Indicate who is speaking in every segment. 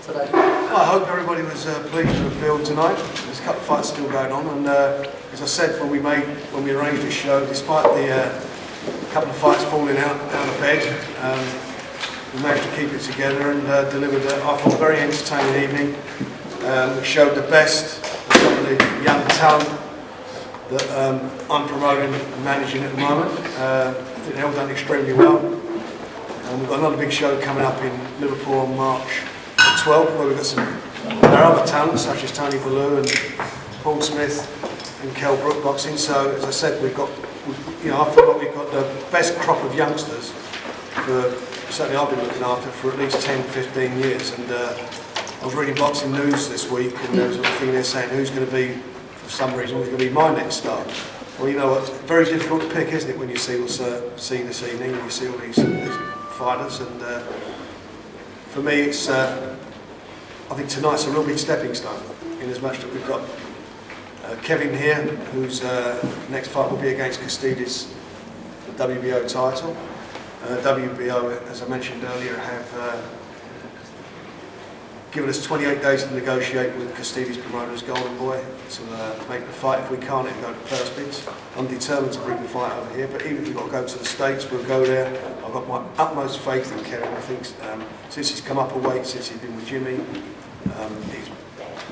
Speaker 1: today?
Speaker 2: I hope everybody was pleased with the build tonight. There's a couple of fights still going on, and as I said when we arranged this show, despite the couple of fights falling out of bed, we managed to keep it together and delivered I thought a very entertaining evening. Which showed the best of some of the young talent that I'm promoting and managing at the moment. I think they've all done extremely well. We've got another big show coming up in Liverpool on March 12th, where we've got some our other talents such as Tony Bellew and Paul Smith and Kell Brook boxing. So as I said, I feel like we've got the best crop of youngsters for certainly I've been looking after for at least 10-15 years. And I was reading Boxing News this week, and there was a thing there saying who's going to be, for some reason, who's going to be my next star. Well, you know what, it's very difficult to pick, isn't it, when you see this evening, and you see all these fighters, and for me it's, I think tonight's a real big stepping stone, in as much that we've got Kevin here, whose next fight will be against Castides, the WBO title. WBO, as I mentioned earlier, have given us 28 days to negotiate with Castides promoters, Golden Boy, to make the fight. If we can't, it'll go to first bids. I'm determined to bring the fight over here, but even if we've got to go to the States, we'll go there. I've got my utmost faith in Kevin. I think since he's come up a weight, since he's been with Jimmy,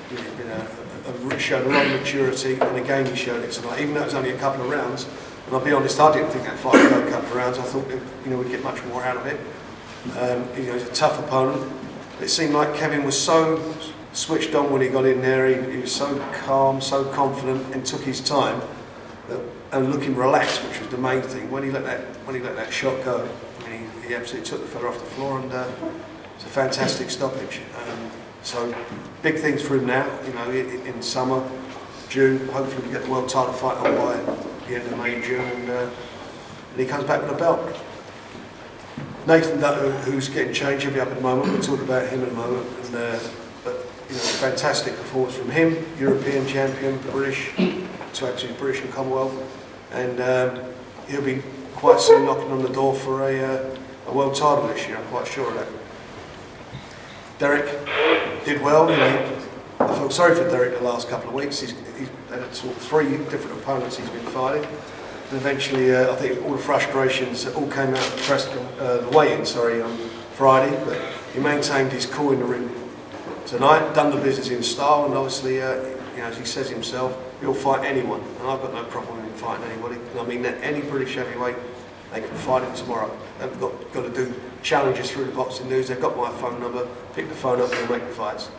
Speaker 2: he's been shown a lot of maturity, and again he showed it tonight, even though it was only a couple of rounds. And I'll be honest, I didn't think that fight would go a couple of rounds. I thought we'd get much more out of it. He's a tough opponent. It seemed like Kevin was so switched on when he got in there. He was so calm, so confident, and took his time, and looking relaxed, which was the main thing. When he let that shot go, I mean, he absolutely took the fella off the floor, and it's a fantastic stoppage. So big things for him now. In summer, June, hopefully we get the world title fight on by the end of May, June, and he comes back with a belt. Nathan Dutton, who's getting changed, he'll be up in a moment. We'll talk about him in a moment. But fantastic performance from him, European champion, British, so actually British and Commonwealth, and he'll be quite soon knocking on the door for a world title this year. I'm quite sure of that. Derek did well. I felt sorry for Derek the last couple of weeks. He's had sort of 3 different opponents he's been fighting. And eventually, I think all the frustrations all came out of the weigh-in, on Friday, but he maintained his cool in the ring tonight, done the business in style, and obviously, as he says himself, he'll fight anyone, and I've got no problem with him fighting anybody. And I mean that any British heavyweight, they can fight him tomorrow. They've got to do challenges through the Boxing News. They've got my phone number, pick the phone up and they'll make the fights.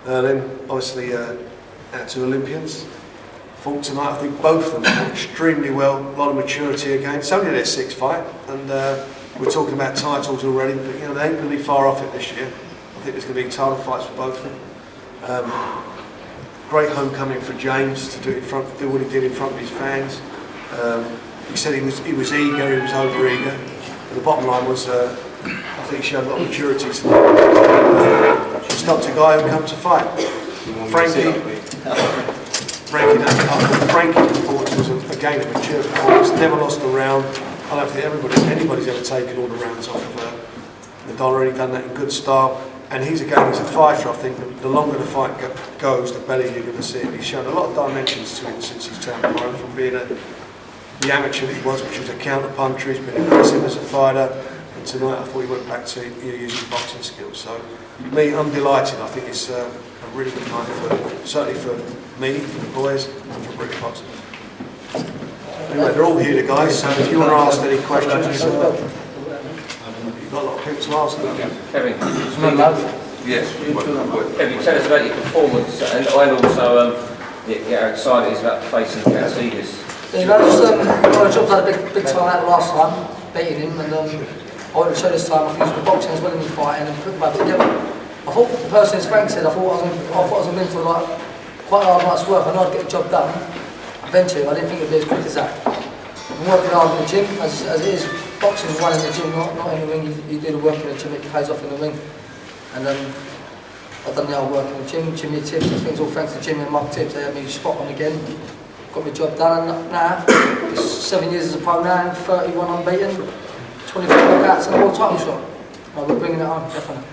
Speaker 2: Then, obviously, our 2 Olympians. Fought tonight. I think both of them fought extremely well. A lot of maturity again. It's only their 6th fight, and we're talking about titles already. But they ain't going to be far off it this year. I think there's going to be title fights for both of them. Great homecoming for James to do what he did in front of his fans. He said he was eager. He was over eager. But the bottom line was, I think he showed a lot of maturity tonight. Stopped a guy who come to fight. Frankie's performance was again a mature performance, never lost a round. I don't think anybody's ever taken all the rounds off of Nadal. He's done that in good style, and he's a fighter. I think the longer the fight goes, the better you're going to see it. He's shown a lot of dimensions to him since he's turned pro, from being the amateur that he was, which was a counter-puncher. He's been aggressive as a fighter, and tonight I thought he went back to using boxing skills. So me, I'm delighted. I think it's a really good night certainly for me, for the boys, and for British boxing. Anyway, they're all here, the guys, so if you want to ask any questions, you've got a lot of people to ask them.
Speaker 3: Kevin,
Speaker 4: yes.
Speaker 3: Kevin, tell us about your performance and also how excited he is about facing Castides.
Speaker 1: Jobs had a big time out last time, beating him, and I wanted to show this time I can use the boxing as well in the fight and put them both together. I thought, personally, as Frank said, I thought I was going to for quite a hard night's work. I know I'd get the job done eventually, but I didn't think it would be as quick as that. I'm working hard in the gym, as it is. Boxing is one in the gym, not in the ring. You do the work in the gym, it pays off in the ring. And I've done the hard work in the gym, Jimmy tips, I think it's all thanks to Jimmy and Mark tips. They had me spot on again, got my job done, and now, it's 7 years as a pro now, and 31 unbeaten, 24 knockouts and a world title shot. We're bringing it home, definitely.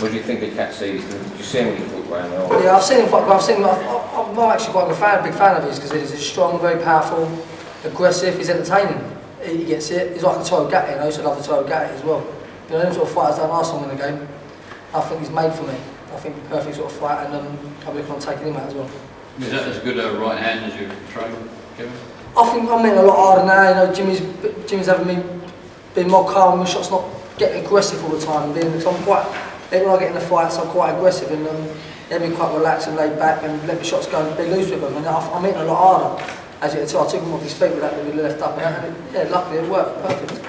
Speaker 3: What do you think of Katsidis? Did you see him when you fought around there?
Speaker 1: Yeah, I've seen him fight. I'm not actually quite a big fan of his because he's strong, very powerful, aggressive. He's entertaining. He gets it. He's like a Toro Gatti, and I used to love the Toro Gatti as well. You know, them sort of fighters don't last long in the game. I think he's made for me. I think the perfect sort of fight, and I'm looking on taking him out as well.
Speaker 4: Is that as good a right hand as you train, Kevin?
Speaker 1: I think I'm hitting a lot harder now. You know, Jimmy's having me being more calm. My shots not getting aggressive all the time. Because I'm quite. When I get in the fights, I'm quite aggressive, and let me quite relax and laid back, and let my shots go and be loose with them. And I'm hitting a lot harder. As you can tell, I took him off his feet with that with the left up, and yeah, luckily it worked perfect.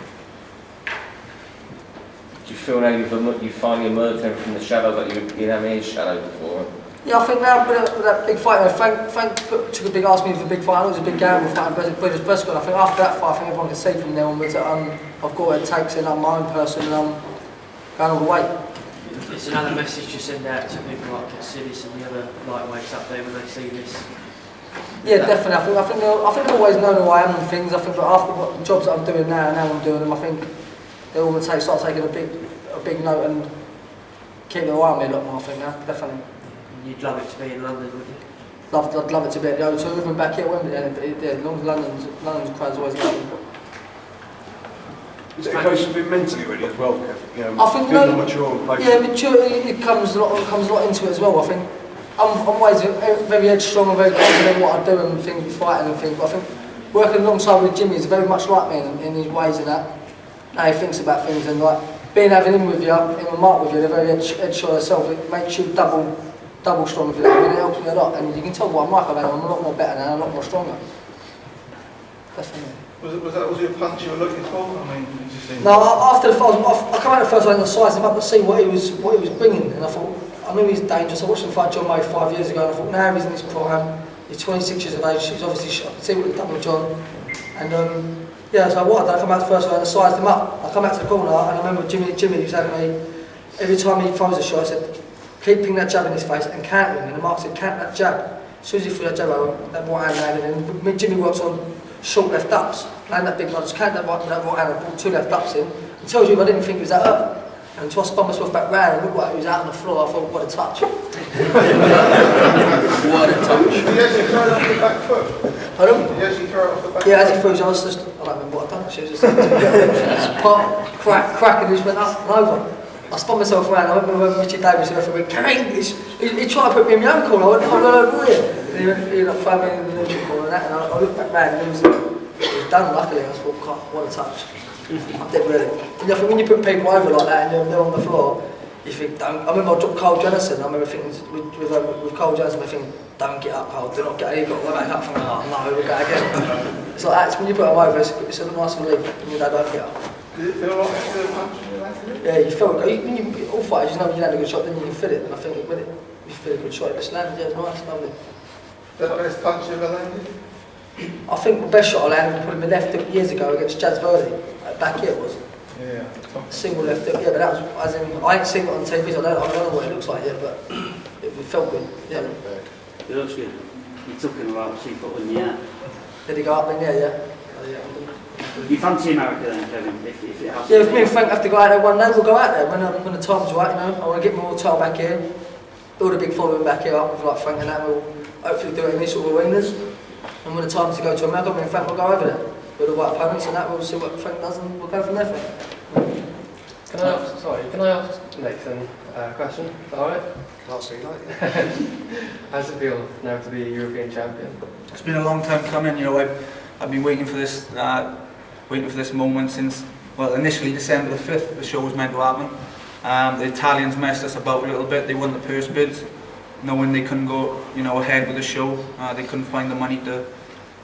Speaker 3: Do you feel now you've finally emerged then from the shadow that you didn't have any shadow before?
Speaker 1: Yeah, I think now with that big fight, Frank took a big, asked me for a big fight. It was a big gamble fighting British Briscoe. I think after that fight, I think everyone can see from there onwards that I've got what it takes, and I'm my own person, and I'm going all the way.
Speaker 5: It's another message to send out to people like Katsidis and the other lightweights up there when they see this.
Speaker 1: Yeah, definitely. I think they've always known who I am and things. I think that after what the jobs that I'm doing now I'm doing them, I think they're all going to start taking a big note and keep their eye on me a lot more. I think now, definitely.
Speaker 5: You'd love it to be in London, would you?
Speaker 1: I'd love it to be at the O2, even back here at Wembley. Yeah, as long as London's crowd's always lovely.
Speaker 2: Is it a case of being mentally ready as well, Kev? You know,
Speaker 1: I think
Speaker 2: feeling mature and patient?
Speaker 1: Yeah, maturity it comes a lot into it as well. I think I'm always very headstrong and very confident in what I do and things with fighting and things. But I think working alongside with Jimmy is very much like me in his ways and that. How he thinks about things and like having him with you, him and Mark with you, they're very headshot themselves. It makes you double strong with you. I mean, it helps me a lot, and you can tell what I'm like about him. I'm a lot more better now, a lot more stronger. Definitely.
Speaker 6: Was it a punch you were looking for? I mean, did you see?
Speaker 1: No, after the fight, I come out the first one and I sized him up to see what he was bringing, and I thought I knew he was dangerous. I watched him fight John May 5 years ago, and I thought now he's in his prime. He's 26 years of age. He's obviously I could see what he'd done with John, and yeah. So what I did, I come out the first one and I sized him up. I come out to the corner and I remember Jimmy was having me every time he throws a shot. I said, keep pinging that jab in his face and counter him. And the Mark said, counter that jab. As soon as he threw that jab over, that right hand landed, and me and Jimmy works on short left ups. Land that big one, just count that right hand and put two left ups in. It tells you if I didn't think it was that up. And until I spun myself back round and looked like he was out on the floor, I thought, what a touch.
Speaker 6: What a touch. Did he actually throw it off the back foot?
Speaker 1: Pardon?
Speaker 6: Did he actually throw it off the back
Speaker 1: Yeah,
Speaker 6: foot?
Speaker 1: as he threw it, I was just, I don't remember what I'd done actually. It was just pop, crack, and he just went up and over. I spun myself around. I remember when Richard Davis went, Kang! He tried to put me in my own corner. I went over here. He like threw me in the neutral corner and that, and I looked back round and it was done luckily. I thought, God, what a touch. I did really. And I think when you put people over like that and they're on the floor, you think, don't. I remember I dropped Cole Jennison. I remember thinking with Cole Jennison, I think, don't get up, Cole. Do not get up. You've got to go back up. Thinking, oh no, we'll go again. It's like that. When you put them over, it's a nice relief when you don't get up.
Speaker 6: Did it feel like a punch when you landed it?
Speaker 1: Yeah, you feel it. When you all fighters, you know when you land a good shot, then you can feel it. And I think when you feel a good shot, it just landed. Yeah, it's nice, lovely.
Speaker 6: The best punch you ever landed?
Speaker 1: I think the best shot I landed was probably my left hook years ago against Jazz Verdi. Back here it was.
Speaker 6: Yeah.
Speaker 1: Single left hook, yeah, but that was, as in, I ain't seen it on TV, so I don't know what it looks like yet, but it felt good, yeah.
Speaker 7: It looks good. You took him about 2 foot in the air.
Speaker 1: Did he go up in there, yeah?
Speaker 7: You fancy America then, Kevin, if it has
Speaker 1: Yeah, if me and Frank have to go out there one day, we'll go out there when the time's right, you know. I want to get my hotel back here, build a big following back here up with like Frank and that, we'll hopefully do it in these sort of arenas. And when the time's to go to America, me and Frank will go over there. With the right opponents and that, we'll see what Frank does and we'll go from there.
Speaker 8: Can I ask Nathan a question? Is that alright?
Speaker 2: Can't see like
Speaker 8: How does it feel now to be a European champion?
Speaker 9: It's been a long time coming, you know. I've been waiting for this moment since, well, initially December the 5th. The show was meant to happen. The Italians messed us about a little bit. They won the purse bids, knowing they couldn't go, you know, ahead with the show. They couldn't find the money to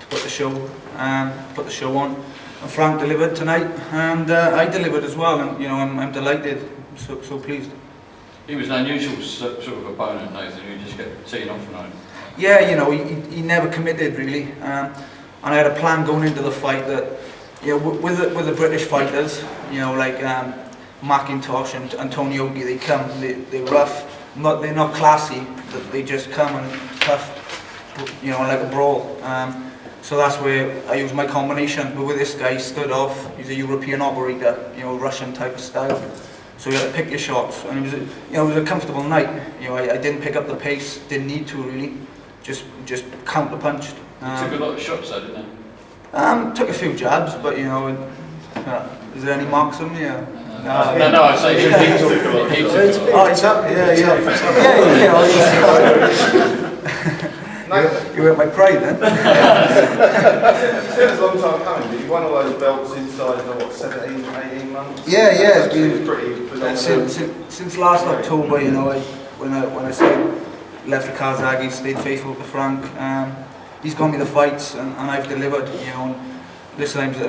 Speaker 9: put the show on. And Frank delivered tonight, and I delivered as well. And you know, I'm delighted, so pleased.
Speaker 4: He was an unusual sort of opponent, Nathan. You just get teeing off on him.
Speaker 9: Yeah, you know, he never committed really, and I had a plan going into the fight that, you know, with the British fighters, you know, like McIntosh and Tony Ogi, they're rough, they're not classy, but they just come and tough, you know, like a brawl. So that's where I use my combination. But with this guy, he stood off. He's a European operator, you know, Russian type of style. So you had to pick your shots, and it was a comfortable night. I didn't pick up the pace, didn't need to really, just counter punched.
Speaker 4: You took a lot of shots though, didn't you?
Speaker 9: Took a few jabs, but is there any marks on me? Yeah.
Speaker 4: No, I say he took a lot. He took a lot.
Speaker 2: Oh, it's up. Yeah.
Speaker 6: Nathan,
Speaker 9: You hurt my pride then.
Speaker 6: you said it's a long time coming, but you won all those belts inside, 17, 18 months?
Speaker 9: Yeah, it's
Speaker 6: Actually,
Speaker 9: been
Speaker 6: it's pretty phenomenal.
Speaker 9: since last October. When I left the Kazakh, stayed faithful to Frank. He's got me the fights, and I've delivered. This time